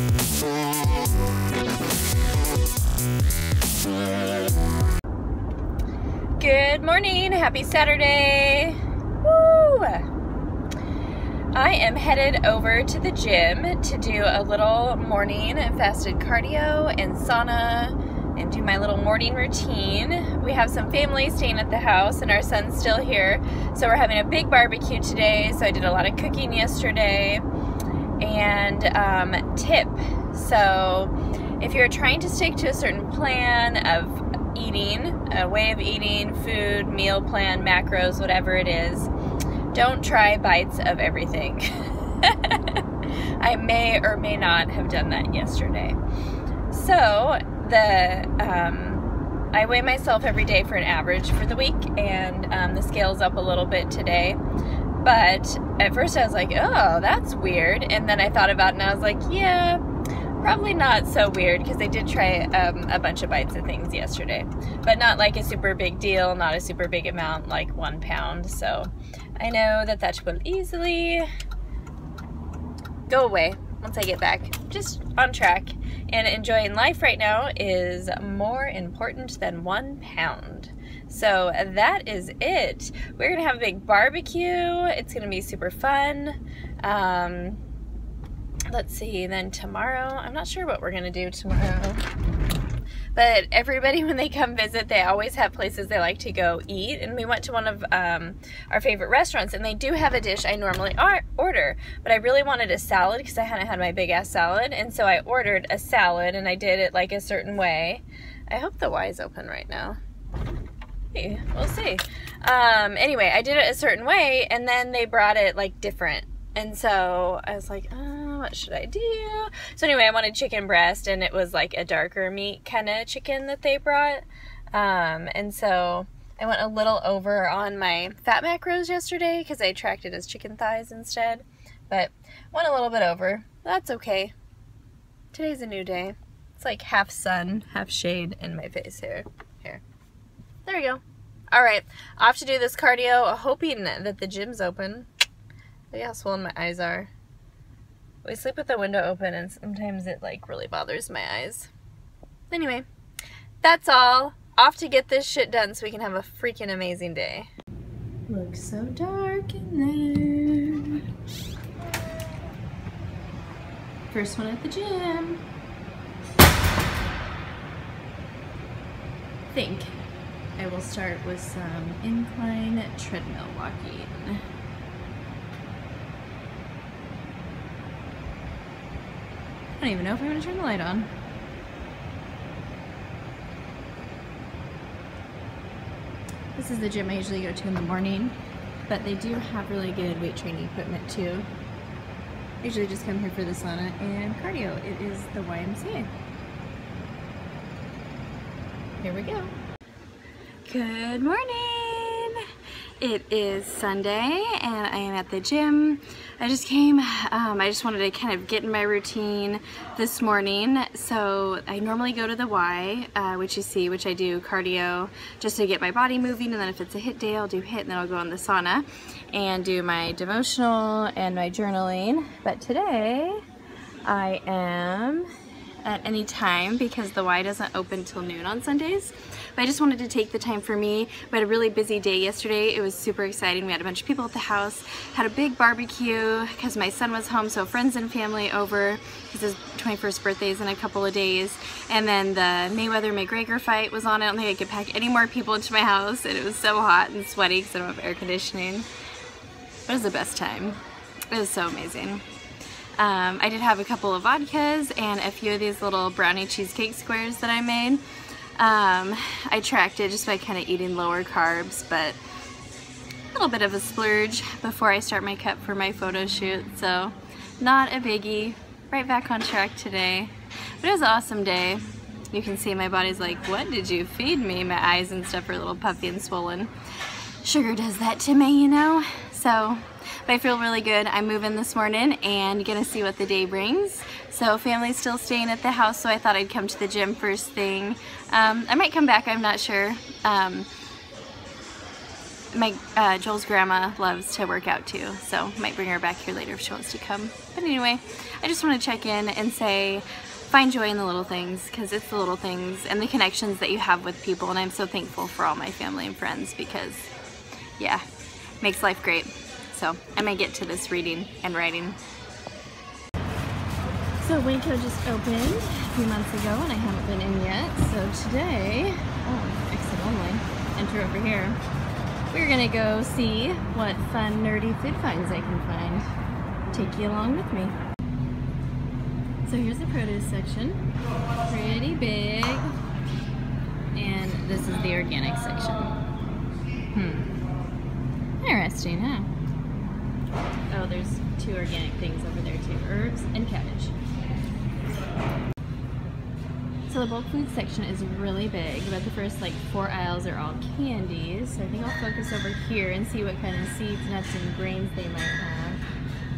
Good morning, happy Saturday. Woo! I am headed over to the gym to do a little morning fasted cardio and sauna and do my little morning routine. We have some family staying at the house and our son's still here, so we're having a big barbecue today. So I did a lot of cooking yesterday. And tip, so if you're trying to stick to a certain plan of eating, a way of eating, food, meal plan, macros, whatever it is, don't try bites of everything. I may or may not have done that yesterday. So I weigh myself every day for an average for the week, and the scale's up a little bit today. But at first I was like, oh, that's weird. And then I thought about it and I was like, yeah, probably not so weird, because I did try a bunch of bites of things yesterday. But not like a super big deal, not a super big amount, like 1 pound. So I know that that will easily go away once I get back just on track. And enjoying life right now is more important than 1 pound. So that is it. We're gonna have a big barbecue. It's gonna be super fun. Let's see, then tomorrow, I'm not sure what we're gonna do tomorrow. But everybody, when they come visit, they always have places they like to go eat. And we went to one of our favorite restaurants, and they do have a dish I normally order. But I really wanted a salad because I hadn't had my big ass salad. And so I ordered a salad, and I did it like a certain way. I hope the Y is open right now. Hey, we'll see. Anyway, I did it a certain way, and then they brought it like different. And so I was like, oh, what should I do? So anyway, I wanted chicken breast, and it was like a darker meat kind of chicken that they brought. And so I went a little over on my fat macros yesterday because I tracked it as chicken thighs instead. But went a little bit over. That's okay. Today's a new day. It's like half sun, half shade in my face here. Here. There we go. All right, off to do this cardio, hoping that the gym's open. Look how swollen my eyes are. We sleep with the window open, and sometimes it like really bothers my eyes. Anyway, that's all. Off to get this shit done so we can have a freaking amazing day. Looks so dark in there. First one at the gym. Think I will start with some incline treadmill walking. I don't even know if I'm going to turn the light on. This is the gym I usually go to in the morning, but they do have really good weight training equipment too. I usually just come here for the sauna and cardio. It is the YMCA. Here we go. Good morning! It is Sunday and I am at the gym. I just came, I just wanted to kind of get in my routine this morning. So I normally go to the Y, which you see, which I do cardio just to get my body moving, and then if it's a HIIT day, I'll do HIIT, and then I'll go in the sauna and do my devotional and my journaling. But today I am at any time because the Y doesn't open till noon on Sundays. But I just wanted to take the time for me. We had a really busy day yesterday. It was super exciting. We had a bunch of people at the house, had a big barbecue because my son was home, so friends and family over because his 21st birthday is in a couple of days. And then the Mayweather-McGregor fight was on. I don't think I could pack any more people into my house, and it was so hot and sweaty because I don't have air conditioning. It was the best time. It was so amazing. I did have a couple of vodkas and a few of these little brownie cheesecake squares that I made. I tracked it just by kind of eating lower carbs, but a little bit of a splurge before I start my cut for my photo shoot, so not a biggie. Right back on track today. But it was an awesome day. You can see my body's like, what did you feed me? My eyes and stuff are a little puffy and swollen. Sugar does that to me, you know? So, but I feel really good. I'm moving this morning and gonna see what the day brings. So family's still staying at the house, so I thought I'd come to the gym first thing. I might come back, I'm not sure. Joel's grandma loves to work out too, so might bring her back here later if she wants to come. But anyway, I just want to check in and say find joy in the little things, because it's the little things and the connections that you have with people, and I'm so thankful for all my family and friends because, yeah, it makes life great. So I might get to this reading and writing. So Winco just opened a few months ago and I haven't been in yet, so today, exit only, enter over here. We're gonna go see what fun, nerdy food finds I can find. Take you along with me. So here's the produce section. Pretty big. And this is the organic section. Interesting, huh? Oh, there's 2 organic things over there too. Herbs and cabbage. So the bulk food section is really big, but the first like 4 aisles are all candies. So I think I'll focus over here and see what kind of seeds, nuts, and grains they might have.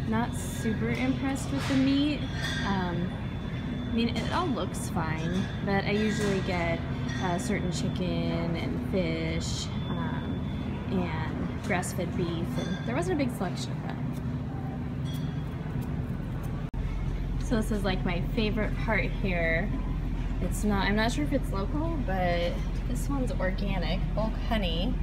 Not super impressed with the meat. I mean, it all looks fine, but I usually get certain chicken and fish and grass-fed beef, and there wasn't a big selection of that. So this is like my favorite part here. It's not, I'm not sure if it's local, but this one's organic, bulk honey,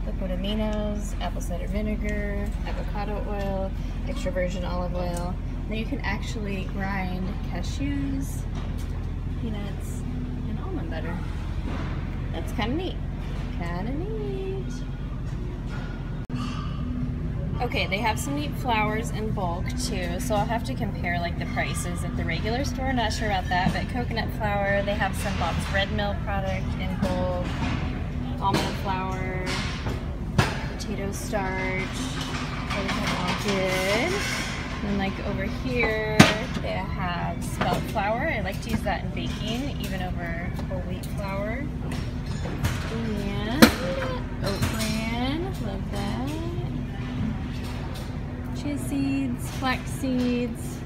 liquid aminos, apple cider vinegar, avocado oil, extra virgin olive oil. Then you can actually grind cashews, peanuts, and almond butter. That's kind of neat. Kind of neat. Okay, they have some neat flours in bulk too, so I'll have to compare like the prices at the regular store. Not sure about that, but coconut flour, they have some Bob's Red Mill product in bulk, almond flour, potato starch, those are all good. And like over here, they have spelt flour. I like to use that in baking, even over whole wheat flour. And oat bran, love that. Chia seeds, flax seeds.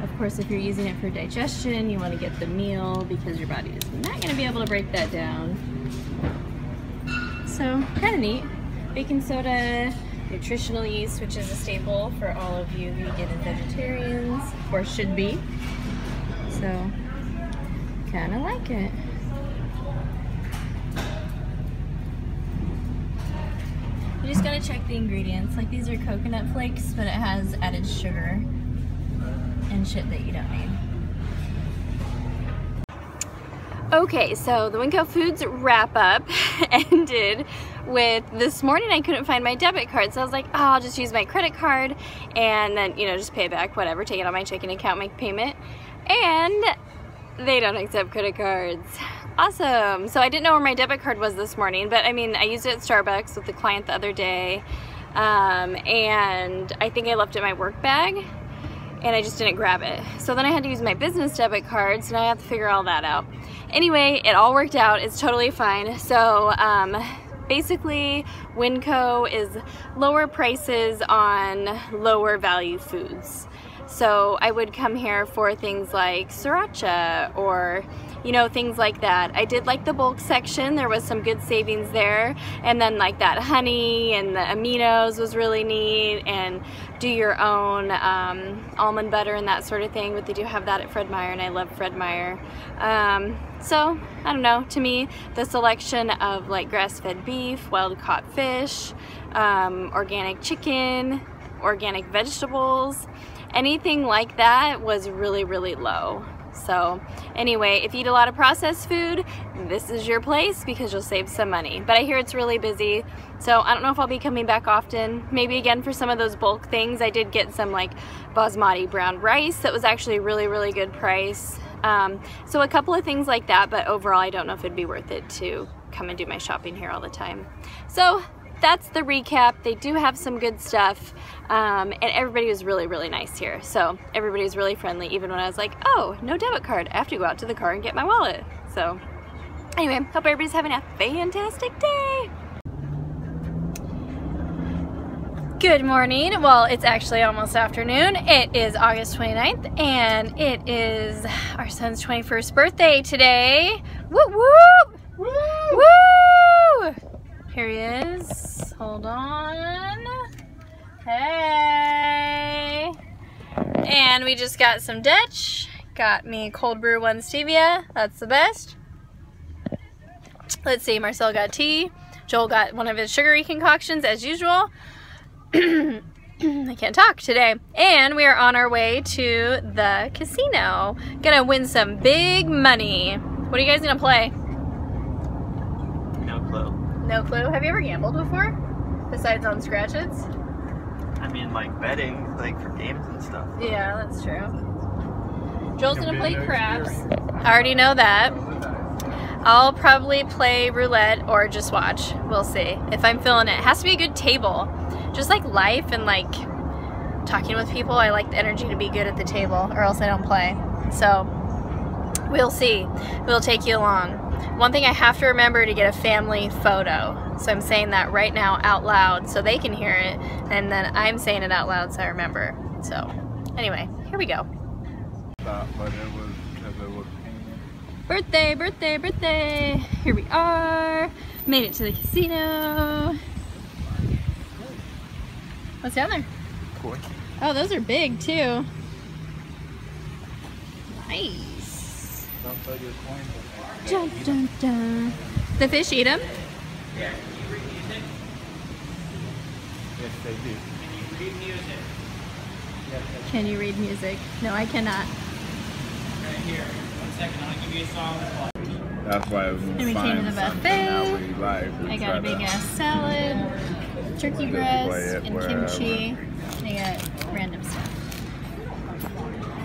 Of course, if you're using it for digestion, you want to get the meal because your body is not going to be able to break that down. So, kind of neat. Baking soda, nutritional yeast, which is a staple for all of you vegan and vegetarians, or should be. So, kind of like it. You just gotta check the ingredients. Like these are coconut flakes, but it has added sugar and shit that you don't need. Okay, so the Winco Foods wrap up ended with this morning I couldn't find my debit card, so I was like, oh, I'll just use my credit card and then, you know, just pay back, whatever, take it on my checking account, make payment. And they don't accept credit cards. Awesome. So I didn't know where my debit card was this morning, but I mean, I used it at Starbucks with the client the other day, and I think I left it in my work bag, and I just didn't grab it. So then I had to use my business debit card, so now I have to figure all that out. Anyway, it all worked out. It's totally fine. So basically, Winco is lower prices on lower value foods. So I would come here for things like sriracha or, you know, things like that. I did like the bulk section. There was some good savings there. And then like that honey and the aminos was really neat, and do your own almond butter and that sort of thing. But they do have that at Fred Meyer, and I love Fred Meyer. So I don't know, to me the selection of like grass-fed beef, wild caught fish, organic chicken, organic vegetables, anything like that was really, really low. So anyway, if you eat a lot of processed food, this is your place because you'll save some money. But I hear it's really busy, so I don't know if I'll be coming back often. Maybe again for some of those bulk things. I did get some like basmati brown rice that was actually really, really good price. So a couple of things like that, but overall I don't know if it'd be worth it to come and do my shopping here all the time. So that's the recap. They do have some good stuff, and everybody was really, really nice here. So everybody was really friendly, even when I was like, oh, no debit card. I have to go out to the car and get my wallet. So anyway, hope everybody's having a fantastic day. Good morning. Well, it's actually almost afternoon. It is August 29th, and it is our son's 21st birthday today. Whoop, whoop! Woo! Woo! Here he is. Hold on. Hey. And we just got some Dutch. Got me cold brew 1 stevia. That's the best. Let's see, Marcel got tea. Joel got one of his sugary concoctions as usual. I can't talk today. And we are on our way to the casino. Gonna win some big money. What are you guys gonna play? No clue. No clue? Have you ever gambled before? Besides on scratches? I mean, like betting, like for games and stuff. Yeah, that's true. Joel's gonna play craps. I already know that. I'll probably play roulette or just watch. We'll see. If I'm feeling it. It has to be a good table. Just like life and like talking with people, I like the energy to be good at the table or else I don't play. So, we'll see. We'll take you along. One thing I have to remember to get a family photo. So I'm saying that right now out loud so they can hear it. And then I'm saying it out loud so I remember. So, anyway, here we go. Birthday, birthday, birthday. Here we are. Made it to the casino. What's down there? Cool. Oh, those are big too. Nice. Dun, dun, dun. The fish eat them? Yeah. Can you read music? Yes, they do. Can you read music? Yes, Can you read music? No, I cannot. right here. 1 second, I'll give you a song to play. That's why it was And we came to the buffet. I got a big ass salad, turkey breast, and kimchi. I got random stuff.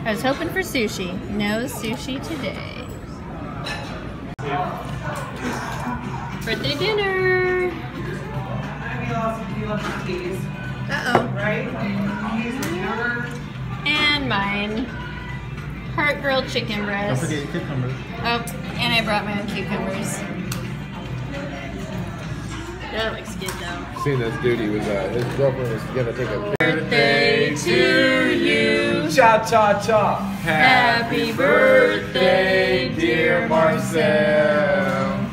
I was hoping for sushi. No sushi today. Birthday dinner. Uh-oh. And mine. Heart grilled chicken breast. Don't forget your cucumbers. Oh, and I brought my own cucumbers. That looks good though. Seen this dude, he was, his girlfriend was gonna take a Birthday to you. Cha cha cha. Happy birthday, dear Marcel.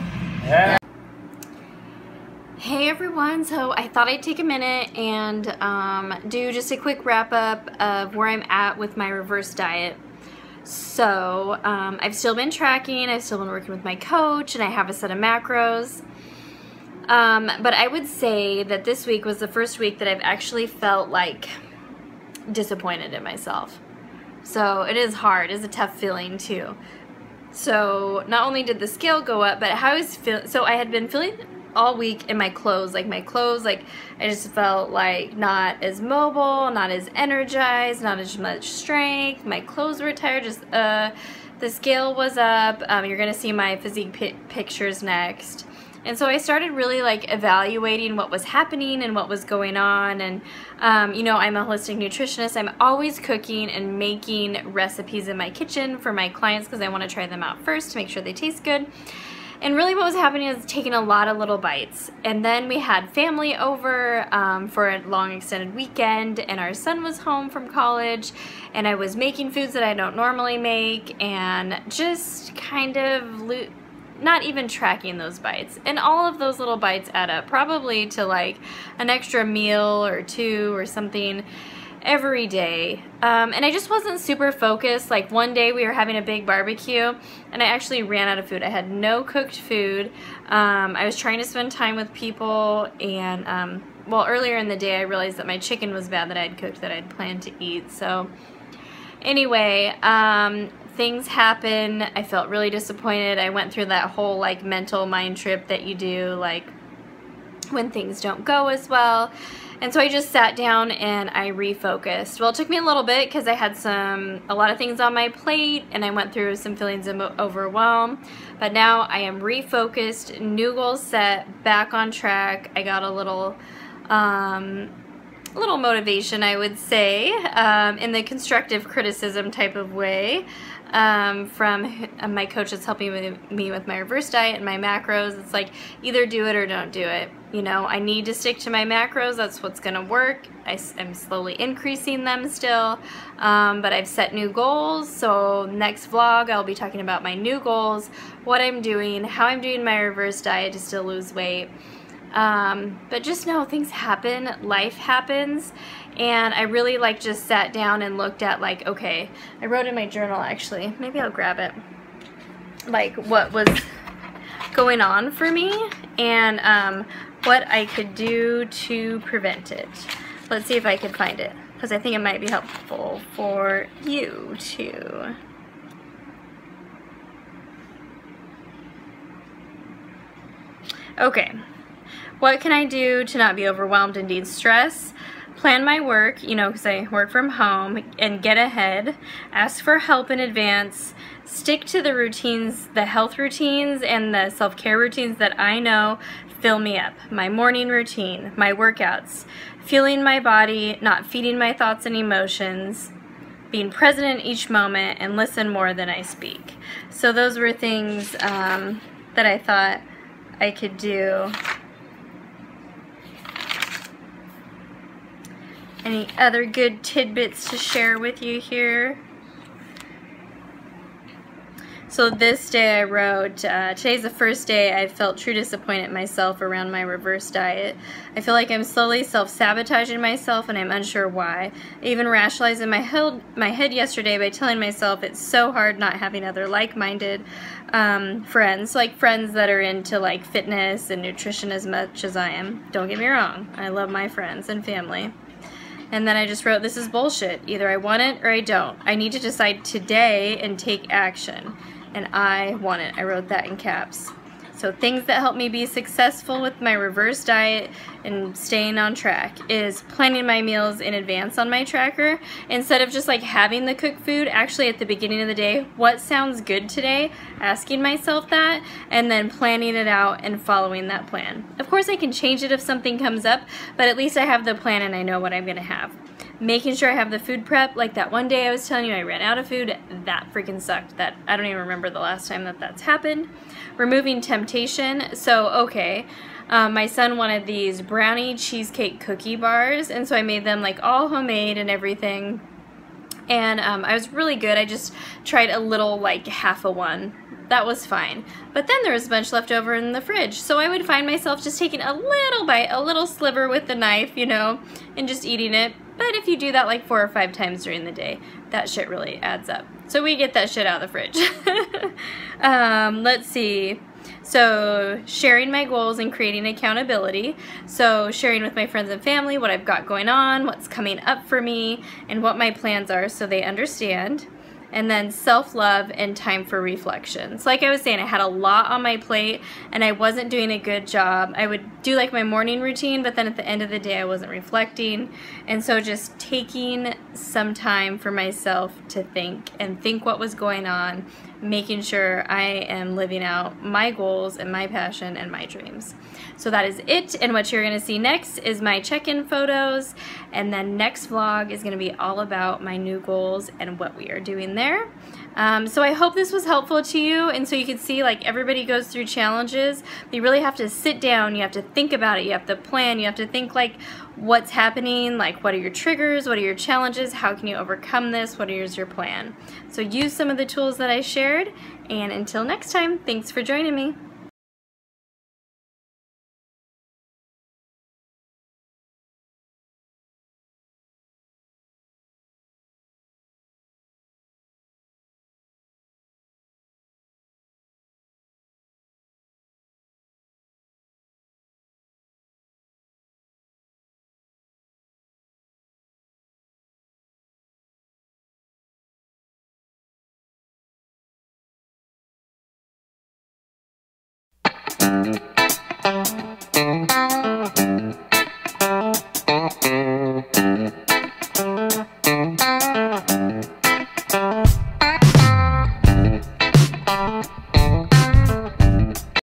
Hey everyone, so I thought I'd take a minute and do just a quick wrap up of where I'm at with my reverse diet. So I've still been tracking, I've still been working with my coach, and I have a set of macros. But I would say that this week was the first week that I've actually felt like disappointed in myself. So it is hard, it's a tough feeling too. So not only did the scale go up, but how I was feeling, so I had been feeling all week in my clothes, like I just felt like not as mobile, not as energized, not as much strength. My clothes were tired, just the scale was up. You're gonna see my physique pictures next. And so I started really like evaluating what was happening and what was going on. And you know, I'm a holistic nutritionist. I'm always cooking and making recipes in my kitchen for my clients because I want to try them out first to make sure they taste good. And really what was happening is taking a lot of little bites. And then we had family over for a long extended weekend, and our son was home from college, and I was making foods that I don't normally make, and just kind of not even tracking those bites. And all of those little bites add up probably to like an extra meal or two or something every day. And I just wasn't super focused. Like one day we were having a big barbecue and I actually ran out of food. I had no cooked food. I was trying to spend time with people, and well, earlier in the day I realized that my chicken was bad that I had cooked that I'd planned to eat. So anyway, things happen. I felt really disappointed. I went through that whole like mental mind trip that you do like when things don't go as well. And so I just sat down and I refocused. Well, it took me a little bit because I had a lot of things on my plate, and I went through some feelings of overwhelm. But now I am refocused, new goals set, back on track. I got a little motivation, I would say, in the constructive criticism type of way, from my coach that's helping me with my reverse diet and my macros. It's like, either do it or don't do it. You know, I need to stick to my macros. That's what's gonna work. I'm slowly increasing them still, but I've set new goals. So next vlog, I'll be talking about my new goals, what I'm doing, how I'm doing my reverse diet to still lose weight. But just know things happen, life happens, and I really like just sat down and looked at like, okay, I wrote in my journal actually, maybe I'll grab it, like what was going on for me and what I could do to prevent it. Let's see if I can find it, because I think it might be helpful for you too. Okay, what can I do to not be overwhelmed and de-stress? Plan my work, you know, because I work from home, and get ahead. Ask for help in advance. Stick to the routines, the health routines and the self-care routines that I know fill me up. My morning routine, my workouts, feeling my body, not feeding my thoughts and emotions, being present in each moment, and listen more than I speak. So those were things that I thought I could do. Any other good tidbits to share with you here? So this day I wrote, today's the first day I've felt true disappointment in myself around my reverse diet. I feel like I'm slowly self-sabotaging myself and I'm unsure why. I even rationalized in my head yesterday by telling myself it's so hard not having other like-minded friends, like friends that are into like fitness and nutrition as much as I am. Don't get me wrong, I love my friends and family. And then I just wrote, this is bullshit. Either I want it or I don't. I need to decide today and take action. And I want it. I wrote that in caps. So things that help me be successful with my reverse diet and staying on track is planning my meals in advance on my tracker. Instead of just like having the cooked food, actually at the beginning of the day, what sounds good today? Asking myself that, and then planning it out and following that plan. Of course I can change it if something comes up, but at least I have the plan and I know what I'm gonna have. Making sure I have the food prep, like that one day I was telling you I ran out of food, that freaking sucked. That I don't even remember the last time that that's happened. Removing temptation, so okay, my son wanted these brownie cheesecake cookie bars, and so I made them like all homemade and everything, and I was really good. I just tried a little, like half a one. That was fine. But then there was a bunch left over in the fridge, so I would find myself just taking a little bite, a little sliver with the knife, you know, and just eating it. But if you do that like 4 or 5 times during the day, that shit really adds up. So we get that shit out of the fridge. Let's see. So sharing my goals and creating accountability. So sharing with my friends and family what I've got going on, what's coming up for me, and what my plans are so they understand. And then self-love and time for reflection. So like I was saying, I had a lot on my plate and I wasn't doing a good job. I would do like my morning routine, but then at the end of the day I wasn't reflecting. And so just taking some time for myself to think and think what was going on, making sure I am living out my goals and my passion and my dreams. So that is it, and what you're gonna see next is my check-in photos, and then next vlog is gonna be all about my new goals and what we are doing there. So I hope this was helpful to you, and so you can see like everybody goes through challenges, but you really have to sit down, you have to think about it, you have to plan, you have to think like what's happening, like what are your triggers, what are your challenges, how can you overcome this, what is your plan. So use some of the tools that I shared, and until next time, thanks for joining me. Mm-hmm.